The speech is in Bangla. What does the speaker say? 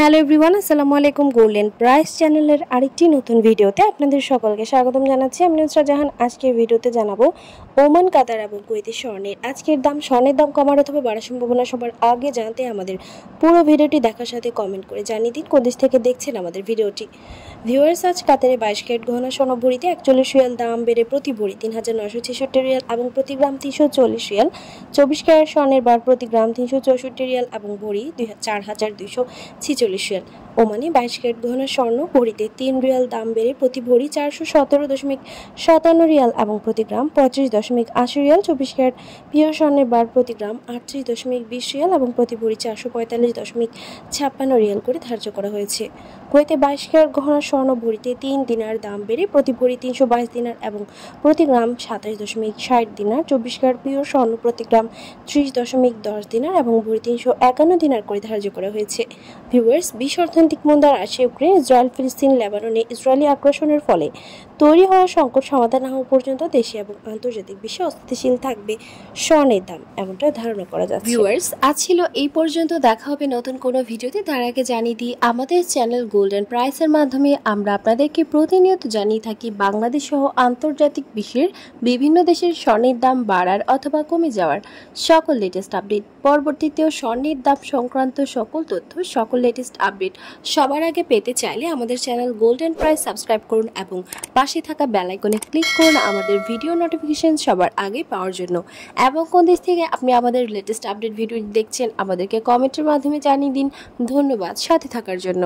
হ্যালো এভরিওয়ান, আসসালামু আলাইকুম। গোল্ডেন প্রাইস চ্যানেলের আরেকটি নতুন ভিডিওতে আপনাদের সকলকে স্বাগতম জানাচ্ছি। আমি নুসরাত জাহান। আজকের ভিডিওতে জানাবো ওমান, কাতার এবং কুয়েতি স্বর্ণের আজকের দাম। স্বর্ণের দাম কমার অথবা বাড়ার সম্ভাবনা সবার আগে জানতে আমাদের পুরো ভিডিওটি দেখার সাথে কমেন্ট করে জানিয়ে দিন কোন দেশ থেকে দেখছেন আমাদের ভিডিওটি। ভিউয়ার্স, আজ কাতারে 22 ক্যারেট গহনা স্বর্ণ ভরিতে 41 রিয়াল দাম বেড়ে প্রতি ভরি ৩,৯৬৬ রিয়াল এবং প্রতি গ্রাম ৩৪০ রিয়াল। 24 ক্যারেট স্বর্ণের বার প্রতি গ্রাম ৩৬৪ রিয়াল এবং ভরি ৪,২৪৬ রিয়াল। ওমানে 22 ক্যারেট গহনা স্বর্ণ ভরিতে 3 রিয়াল দাম বেড়ে প্রতি ভরি 417.57 রিয়াল এবং প্রতি গ্রাম 35.80 রিয়াল। 24 ক্যারেট পিওর স্বর্ণের বার প্রতি গ্রাম 38.20 রিয়াল এবং প্রতি ভরি 445.56 রিয়াল করে ধার্য করা হয়েছে। কুয়েতে 22 ক্যারেট গহনা স্বর্ণ ভরিতে 3 দিনার দাম বেড়ে প্রতি ভরি 322 দিনার এবং প্রতি গ্রাম 27.60 দিনার। 24 ক্যারেট পিওর স্বর্ণ প্রতি গ্রাম 30.10 দিনার এবং ভরি 351 দিনার করে ধার্য করা হয়েছে। ভিউয়ার্স, বিশ্ব অর্থনৈতিক মন্দার আসে ইউক্রেন, ইসরায়েল, ফিলিস্তিন, লেবাননে ইসরায়েলি আগ্রাসনের ফলে তৈরি হওয়া সংকট সমাধান না হওয়া পর্যন্ত দেশে এবং আন্তর্জাতিক বিশ্বে অস্থিতিশীল থাকবে স্বর্ণের দাম, এমনটা ধারণা করা যাচ্ছে। ভিউয়ার্স, আজ ছিল এই পর্যন্ত। দেখা হবে নতুন কোনো ভিডিওতে। তার আগে জানিয়ে দিই, আমাদের চ্যানেল গোল্ডেন প্রাইসের মাধ্যমে আমরা আপনাদেরকে প্রতিনিয়ত জানিয়ে থাকি বাংলাদেশ সহ আন্তর্জাতিক বিশ্বের বিভিন্ন দেশের স্বর্ণের দাম বাড়ার অথবা কমে যাওয়ার সকল লেটেস্ট আপডেট। পরবর্তীতেও স্বর্ণের দাম সংক্রান্ত সকল তথ্য, সকল লেটেস্ট আপডেট সবার আগে পেতে চাইলে আমাদের চ্যানেল গোল্ডেন প্রাইস সাবস্ক্রাইব করুন এবং পাশে থাকা বেল আইকনে ক্লিক করুন আমাদের ভিডিও নোটিফিকেশন সবার আগে পাওয়ার জন্য। এবং কোন দেশ থেকে আপনি আমাদের লেটেস্ট আপডেট ভিডিও দেখছেন আমাদেরকে কমেন্টের মাধ্যমে জানিয়ে দিন। ধন্যবাদ সাথে থাকার জন্য।